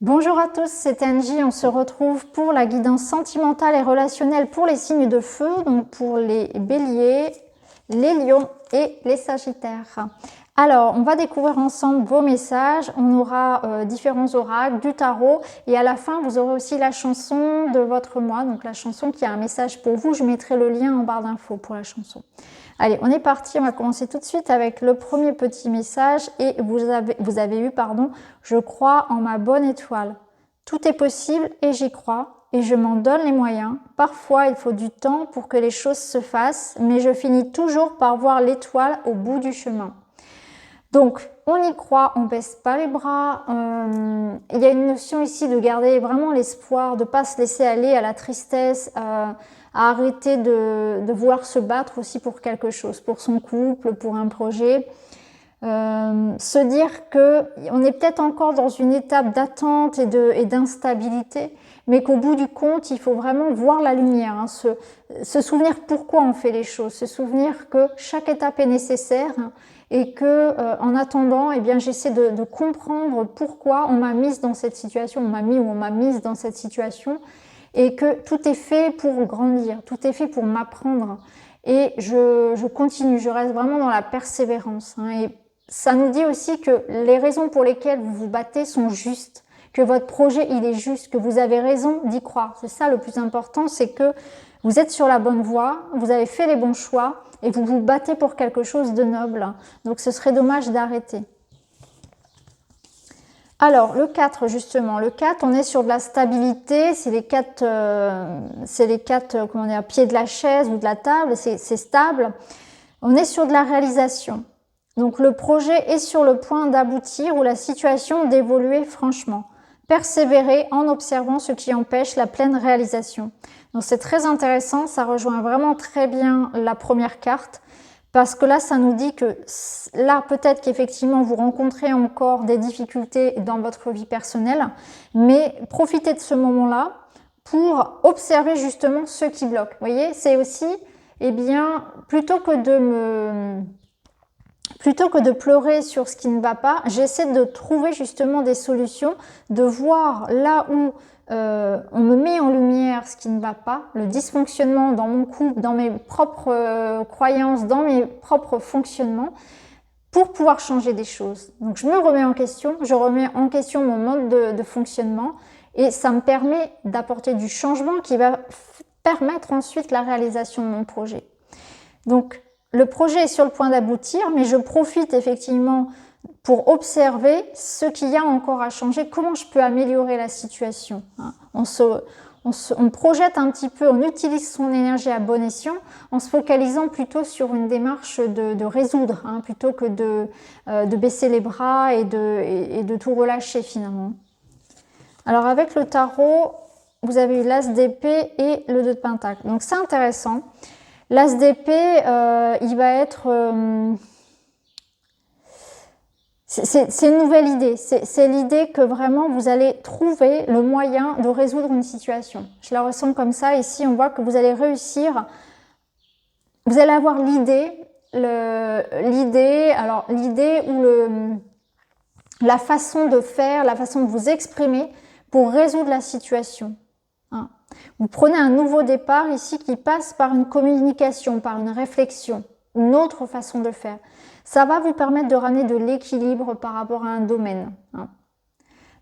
Bonjour à tous, c'est Angie. On se retrouve pour la guidance sentimentale et relationnelle pour les signes de feu, donc pour les béliers, les lions et les sagittaires. Alors, on va découvrir ensemble vos messages. On aura différents oracles, du tarot et à la fin, vous aurez aussi la chanson de votre mois, donc la chanson qui a un message pour vous. Je mettrai le lien en barre d'infos pour la chanson. Allez, on est parti, on va commencer tout de suite avec le premier petit message et vous avez eu, je crois en ma bonne étoile. Tout est possible et j'y crois et je m'en donne les moyens. Parfois, il faut du temps pour que les choses se fassent, mais je finis toujours par voir l'étoile au bout du chemin. Donc, on y croit, on baisse pas les bras. Il y a une notion ici de garder vraiment l'espoir, de pas se laisser aller à la tristesse, à arrêter de vouloir se battre aussi pour quelque chose, pour son couple, pour un projet. Se dire que on est peut-être encore dans une étape d'attente et d'instabilité, mais qu'au bout du compte, il faut vraiment voir la lumière, hein, se souvenir pourquoi on fait les choses, se souvenir que chaque étape est nécessaire et que en attendant, eh bien, j'essaie de comprendre pourquoi on m'a mise dans cette situation, on m'a mis ou on m'a mise dans cette situation, et que tout est fait pour grandir, tout est fait pour m'apprendre. Et je continue, je reste vraiment dans la persévérance. Hein, et ça nous dit aussi que les raisons pour lesquelles vous vous battez sont justes, que votre projet il est juste, que vous avez raison d'y croire. C'est ça le plus important, c'est que vous êtes sur la bonne voie, vous avez fait les bons choix et vous vous battez pour quelque chose de noble. Donc ce serait dommage d'arrêter. Alors, le 4, justement. Le 4, on est sur de la stabilité. C'est les quatre comment dire, pieds de la chaise ou de la table. C'est stable. On est sur de la réalisation. Donc, le projet est sur le point d'aboutir ou la situation d'évoluer franchement. Persévérer en observant ce qui empêche la pleine réalisation. Donc, c'est très intéressant. Ça rejoint vraiment très bien la première carte. Parce que là, ça nous dit que là, peut-être qu'effectivement, vous rencontrez encore des difficultés dans votre vie personnelle, mais profitez de ce moment-là pour observer justement ce qui bloque. Vous voyez, c'est aussi, eh bien, plutôt que de pleurer sur ce qui ne va pas, j'essaie de trouver justement des solutions, de voir là où on me met en lumière ce qui ne va pas, le dysfonctionnement dans mon couple, dans mes propres croyances, dans mes propres fonctionnements, pour pouvoir changer des choses. Donc je me remets en question, je remets en question mon mode de fonctionnement et ça me permet d'apporter du changement qui va permettre ensuite la réalisation de mon projet. Donc le projet est sur le point d'aboutir, mais je profite effectivement pour observer ce qu'il y a encore à changer, comment je peux améliorer la situation. On projette un petit peu, on utilise son énergie à bon escient en se focalisant plutôt sur une démarche de résoudre, plutôt que de baisser les bras et de tout relâcher finalement. Alors avec le tarot, vous avez eu l'As d'épée et le 2 de pentacle. Donc c'est intéressant. L'As d'épée, il va être... c'est une nouvelle idée. C'est l'idée que vraiment vous allez trouver le moyen de résoudre une situation. Je la ressens comme ça. Ici, on voit que vous allez réussir. Vous allez avoir l'idée ou la façon de faire, la façon de vous exprimer pour résoudre la situation. Vous prenez un nouveau départ ici qui passe par une communication, par une réflexion, une autre façon de faire. Ça va vous permettre de ramener de l'équilibre par rapport à un domaine.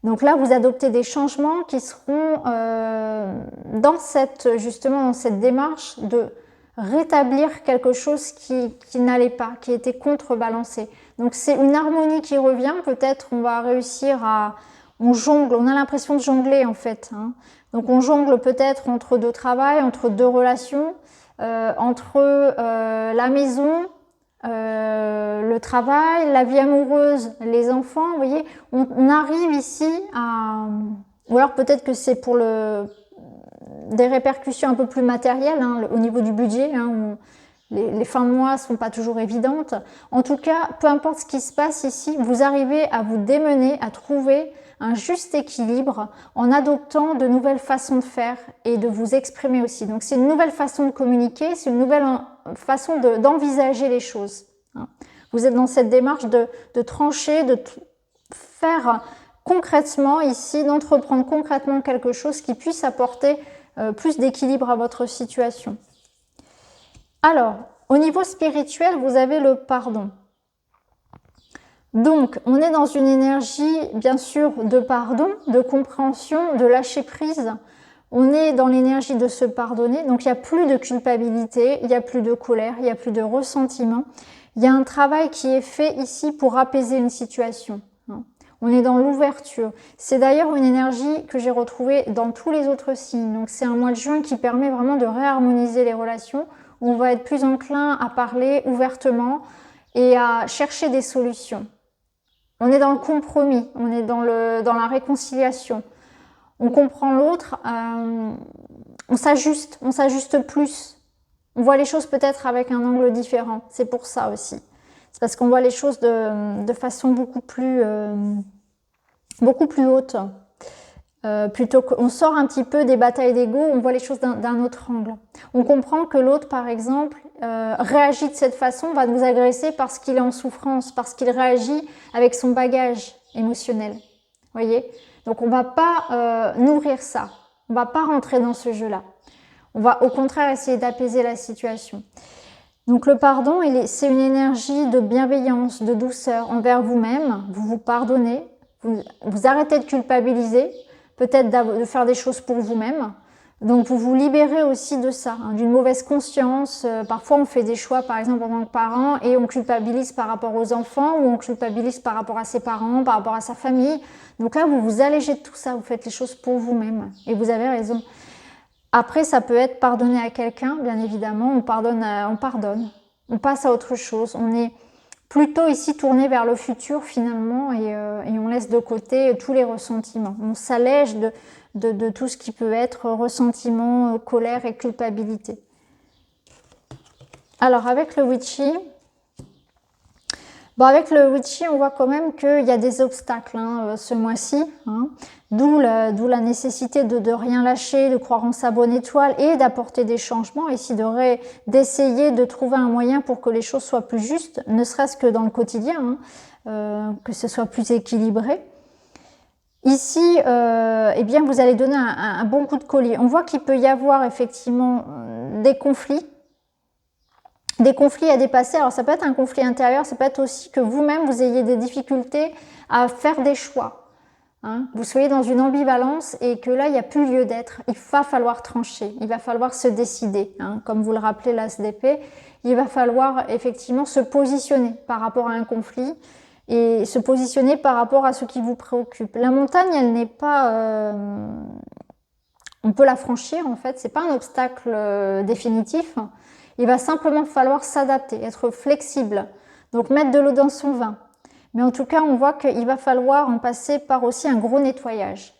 Donc là, vous adoptez des changements qui seront dans cette démarche de rétablir quelque chose qui n'allait pas, qui était contrebalancé. Donc c'est une harmonie qui revient. Peut-être on va réussir on jongle, on a l'impression de jongler en fait. Donc on jongle peut-être entre deux travails, entre deux relations, entre la maison, le travail, la vie amoureuse, les enfants, vous voyez, on arrive ici à... Ou alors peut-être que c'est pour des répercussions un peu plus matérielles, au niveau du budget, où les fins de mois ne sont pas toujours évidentes. En tout cas, peu importe ce qui se passe ici, vous arrivez à vous démener, à trouver un juste équilibre en adoptant de nouvelles façons de faire et de vous exprimer aussi. Donc c'est une nouvelle façon de communiquer, c'est une nouvelle façon d'envisager les choses. Vous êtes dans cette démarche de trancher, de faire concrètement ici, d'entreprendre concrètement quelque chose qui puisse apporter plus d'équilibre à votre situation. Alors, au niveau spirituel, vous avez le pardon. Donc, on est dans une énergie, bien sûr, de pardon, de compréhension, de lâcher prise. On est dans l'énergie de se pardonner. Donc, il n'y a plus de culpabilité, il n'y a plus de colère, il n'y a plus de ressentiment. Il y a un travail qui est fait ici pour apaiser une situation. On est dans l'ouverture. C'est d'ailleurs une énergie que j'ai retrouvée dans tous les autres signes. Donc, c'est un mois de juin qui permet vraiment de réharmoniser les relations. On va être plus enclin à parler ouvertement et à chercher des solutions. On est dans le compromis, on est dans la réconciliation. On comprend l'autre, on s'ajuste plus. On voit les choses peut-être avec un angle différent. C'est pour ça aussi. C'est parce qu'on voit les choses de façon beaucoup plus haute. Plutôt qu'on sort un petit peu des batailles d'ego, on voit les choses d'un autre angle. On comprend que l'autre, par exemple, réagit de cette façon, va nous agresser parce qu'il est en souffrance, parce qu'il réagit avec son bagage émotionnel. Voyez ? Donc on va pas nourrir ça, on va pas rentrer dans ce jeu-là. On va au contraire essayer d'apaiser la situation. Donc le pardon, c'est une énergie de bienveillance, de douceur envers vous-même. Vous vous pardonnez, vous arrêtez de culpabiliser, peut-être de faire des choses pour vous-même. Donc vous vous libérez aussi de ça, d'une mauvaise conscience. Parfois on fait des choix, par exemple en tant que parent, et on culpabilise par rapport aux enfants, ou on culpabilise par rapport à ses parents, par rapport à sa famille. Donc là vous vous allégez de tout ça, vous faites les choses pour vous-même. Et vous avez raison. Après ça peut être pardonner à quelqu'un, bien évidemment, on pardonne, on passe à autre chose. On est plutôt ici tourné vers le futur finalement et on laisse de côté tous les ressentiments. On s'allège de tout ce qui peut être ressentiment, colère et culpabilité. Alors avec le Witchy, on voit quand même qu'il y a des obstacles ce mois-ci, d'où la nécessité de rien lâcher, de croire en sa bonne étoile et d'apporter des changements, ici d'essayer de trouver un moyen pour que les choses soient plus justes, ne serait-ce que dans le quotidien, que ce soit plus équilibré. Ici, eh bien, vous allez donner un bon coup de collier. On voit qu'il peut y avoir effectivement des conflits à dépasser. Alors ça peut être un conflit intérieur, ça peut être aussi que vous-même vous ayez des difficultés à faire des choix. Vous soyez dans une ambivalence et que là il n'y a plus lieu d'être. Il va falloir trancher, il va falloir se décider. Comme vous le rappelez l'As d'épée, il va falloir effectivement se positionner par rapport à un conflit et se positionner par rapport à ce qui vous préoccupe. La montagne, elle n'est pas... on peut la franchir en fait, c'est pas un obstacle définitif. Il va simplement falloir s'adapter, être flexible, donc mettre de l'eau dans son vin. Mais en tout cas, on voit qu'il va falloir en passer par aussi un gros nettoyage.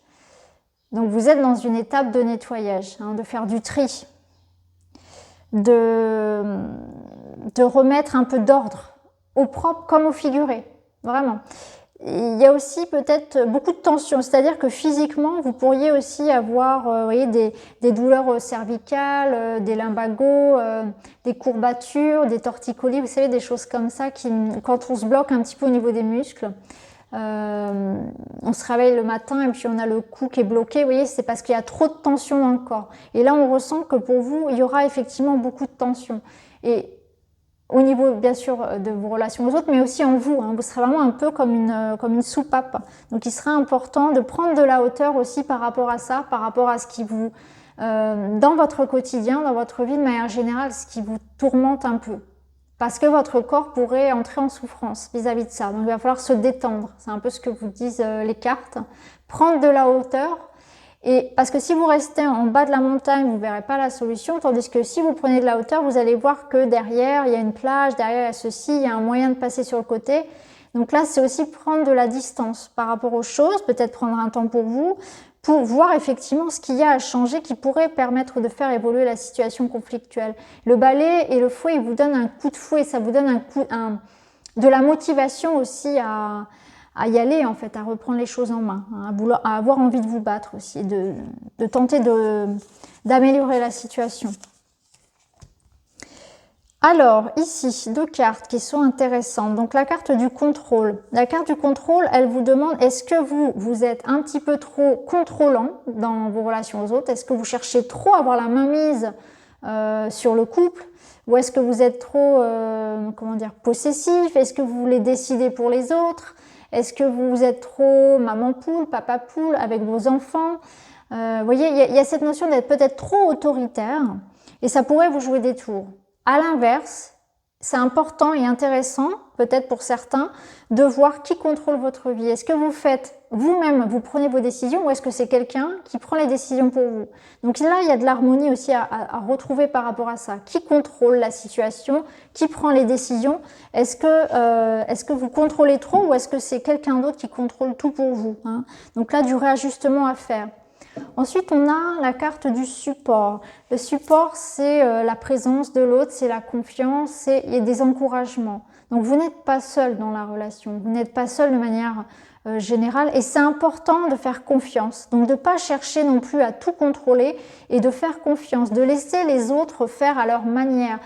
Donc vous êtes dans une étape de nettoyage, de faire du tri, de remettre un peu d'ordre, au propre comme au figuré, vraiment. Il y a aussi peut-être beaucoup de tension, c'est-à-dire que physiquement, vous pourriez aussi avoir vous voyez, des douleurs cervicales, des lumbagos, des courbatures, des torticolis, vous savez, des choses comme ça qui, quand on se bloque un petit peu au niveau des muscles, on se réveille le matin et puis on a le cou qui est bloqué, vous voyez, c'est parce qu'il y a trop de tension dans le corps. Et là, on ressent que pour vous, il y aura effectivement beaucoup de tension. Et au niveau, bien sûr, de vos relations aux autres, mais aussi en vous. Vous serez vraiment un peu comme une soupape. Donc, il sera important de prendre de la hauteur aussi par rapport à ça, par rapport à ce qui vous, dans votre quotidien, dans votre vie de manière générale, ce qui vous tourmente un peu. Parce que votre corps pourrait entrer en souffrance vis-à-vis de ça. Donc, il va falloir se détendre. C'est un peu ce que vous disent les cartes. Prendre de la hauteur. Et parce que si vous restez en bas de la montagne, vous ne verrez pas la solution, tandis que si vous prenez de la hauteur, vous allez voir que derrière, il y a une plage, derrière, il y a ceci, il y a un moyen de passer sur le côté. Donc là, c'est aussi prendre de la distance par rapport aux choses, peut-être prendre un temps pour vous, pour voir effectivement ce qu'il y a à changer qui pourrait permettre de faire évoluer la situation conflictuelle. Le balai et le fouet, ils vous donnent un coup de fouet, ça vous donne de la motivation aussi à y aller en fait, à reprendre les choses en main, à avoir envie de vous battre aussi, de tenter d'améliorer la situation. Alors, ici, deux cartes qui sont intéressantes. Donc, la carte du contrôle. La carte du contrôle, elle vous demande, est-ce que vous êtes un petit peu trop contrôlant dans vos relations aux autres? Est-ce que vous cherchez trop à avoir la main mise sur le couple? Ou est-ce que vous êtes trop, comment dire, possessif? Est-ce que vous voulez décider pour les autres? Est-ce que vous êtes trop maman poule, papa poule avec vos enfants? Vous voyez, il y a cette notion d'être peut-être trop autoritaire et ça pourrait vous jouer des tours. À l'inverse, c'est important et intéressant, peut-être pour certains, de voir qui contrôle votre vie. Est-ce que vous faites vous-même, vous prenez vos décisions ou est-ce que c'est quelqu'un qui prend les décisions pour vous? Donc là, il y a de l'harmonie aussi à retrouver par rapport à ça. Qui contrôle la situation? Qui prend les décisions? Est-ce que vous contrôlez trop ou est-ce que c'est quelqu'un d'autre qui contrôle tout pour vous, hein? Donc là, du réajustement à faire. Ensuite, on a la carte du support. Le support, c'est la présence de l'autre, c'est la confiance, il y a des encouragements. Donc, vous n'êtes pas seul dans la relation, vous n'êtes pas seul de manière générale et c'est important de faire confiance. Donc, de ne pas chercher non plus à tout contrôler et de faire confiance, de laisser les autres faire à leur manière.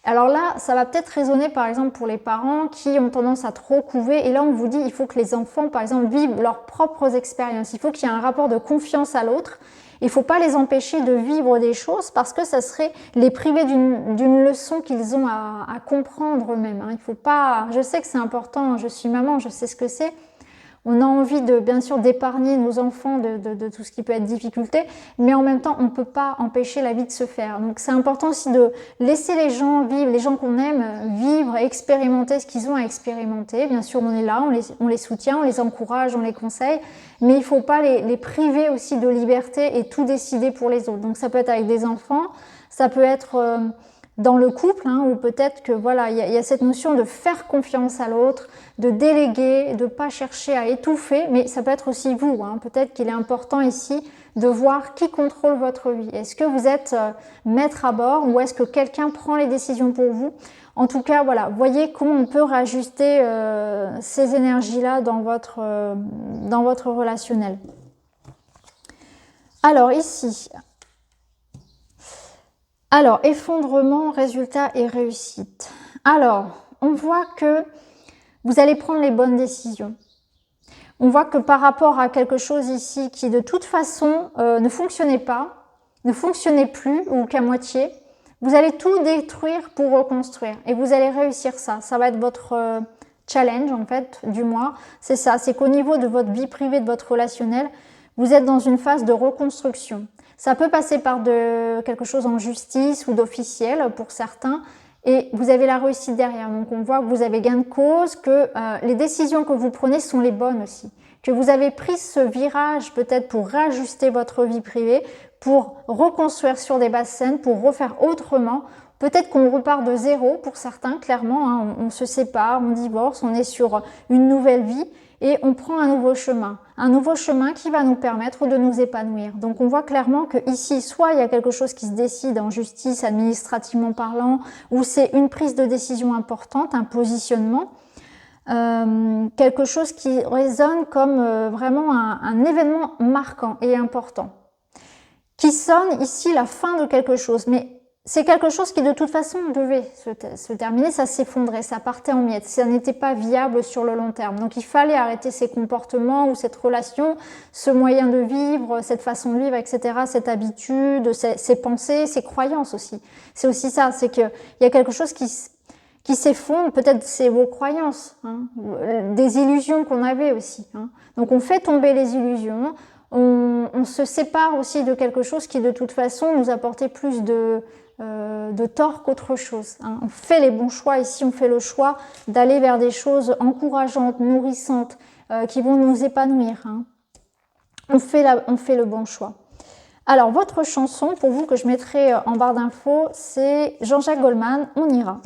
Alors là, ça va peut-être résonner par exemple pour les parents qui ont tendance à trop couver et là on vous dit il faut que les enfants par exemple vivent leurs propres expériences, il faut qu'il y ait un rapport de confiance à l'autre, il ne faut pas les empêcher de vivre des choses parce que ça serait les priver d'une leçon qu'ils ont à comprendre eux-mêmes, hein. Il faut pas, je sais que c'est important, je suis maman, je sais ce que c'est. On a envie de, bien sûr, d'épargner nos enfants de tout ce qui peut être difficulté, mais en même temps, on ne peut pas empêcher la vie de se faire. Donc, c'est important aussi de laisser les gens vivre, les gens qu'on aime, vivre, expérimenter ce qu'ils ont à expérimenter. Bien sûr, on est là, on les soutient, on les encourage, on les conseille, mais il ne faut pas les priver aussi de liberté et tout décider pour les autres. Donc, ça peut être avec des enfants, ça peut être dans le couple, hein, ou peut-être que voilà, il y a cette notion de faire confiance à l'autre, de déléguer, de ne pas chercher à étouffer, mais ça peut être aussi vous, hein. Peut-être qu'il est important ici de voir qui contrôle votre vie. Est-ce que vous êtes maître à bord ou est-ce que quelqu'un prend les décisions pour vous? En tout cas, voilà, voyez comment on peut réajuster ces énergies-là dans votre relationnel. Alors ici... Alors, effondrement, résultat et réussite. Alors, on voit que vous allez prendre les bonnes décisions. On voit que par rapport à quelque chose ici qui de toute façon ne fonctionnait pas, ne fonctionnait plus ou qu'à moitié, vous allez tout détruire pour reconstruire et vous allez réussir ça. Ça va être votre challenge en fait du mois. C'est ça, c'est qu'au niveau de votre vie privée, de votre relationnel, vous êtes dans une phase de reconstruction. Ça peut passer par quelque chose en justice ou d'officiel pour certains et vous avez la réussite derrière. Donc on voit que vous avez gain de cause, que les décisions que vous prenez sont les bonnes aussi. Que vous avez pris ce virage peut-être pour réajuster votre vie privée, pour reconstruire sur des bases saines, pour refaire autrement. Peut-être qu'on repart de zéro pour certains, clairement, hein, on se sépare, on divorce, on est sur une nouvelle vie. Et on prend un nouveau chemin qui va nous permettre de nous épanouir. Donc on voit clairement que ici, soit il y a quelque chose qui se décide en justice, administrativement parlant, ou c'est une prise de décision importante, un positionnement, quelque chose qui résonne comme vraiment un événement marquant et important, qui sonne ici la fin de quelque chose, mais c'est quelque chose qui de toute façon devait se terminer, ça s'effondrait, ça partait en miettes, ça n'était pas viable sur le long terme. Donc il fallait arrêter ces comportements ou cette relation, ce moyen de vivre, cette façon de vivre, etc., cette habitude, ces pensées, ces croyances aussi. C'est aussi ça, c'est qu'il y a quelque chose qui s'effondre, peut-être c'est vos croyances, hein, des illusions qu'on avait aussi, hein. Donc on fait tomber les illusions, on se sépare aussi de quelque chose qui de toute façon nous apportait plus de tort qu'autre chose, hein. On fait les bons choix ici, on fait le choix d'aller vers des choses encourageantes, nourrissantes, qui vont nous épanouir, hein. On fait le bon choix. Alors votre chanson, pour vous, que je mettrai en barre d'infos, c'est Jean-Jacques Goldman, On ira.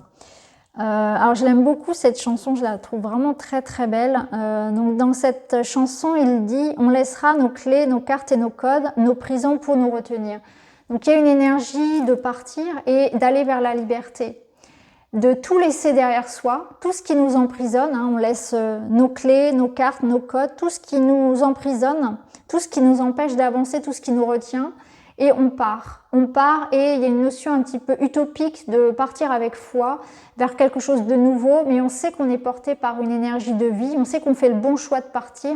Alors je l'aime beaucoup cette chanson, je la trouve vraiment très très belle. Donc dans cette chanson, il dit « On laissera nos clés, nos cartes et nos codes, nos prisons pour nous retenir ». Donc il y a une énergie de partir et d'aller vers la liberté, de tout laisser derrière soi, tout ce qui nous emprisonne, hein, on laisse nos clés, nos cartes, nos codes, tout ce qui nous emprisonne, tout ce qui nous empêche d'avancer, tout ce qui nous retient, et on part. On part et il y a une notion un petit peu utopique de partir avec foi vers quelque chose de nouveau, mais on sait qu'on est porté par une énergie de vie, on sait qu'on fait le bon choix de partir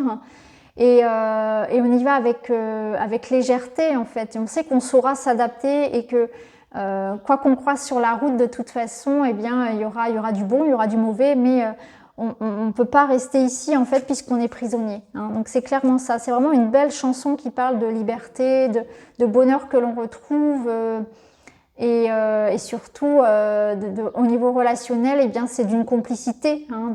et on y va avec légèreté en fait. Et on sait qu'on saura s'adapter et que quoi qu'on croise sur la route de toute façon, eh bien, il y aura du bon, il y aura du mauvais, mais on ne peut pas rester ici en fait puisqu'on est prisonnier. Hein. Donc c'est clairement ça. C'est vraiment une belle chanson qui parle de liberté, de bonheur que l'on retrouve et surtout au niveau relationnel, eh bien c'est d'une complicité. Hein,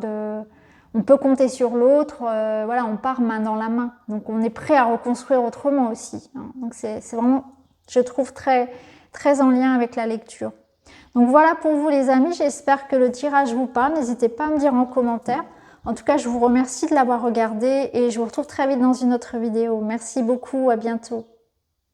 on peut compter sur l'autre. Voilà, on part main dans la main. Donc on est prêt à reconstruire autrement aussi. Hein. Donc c'est vraiment, je trouve très très en lien avec la lecture. Donc voilà pour vous les amis, j'espère que le tirage vous parle, n'hésitez pas à me dire en commentaire. En tout cas, je vous remercie de l'avoir regardé et je vous retrouve très vite dans une autre vidéo. Merci beaucoup, à bientôt.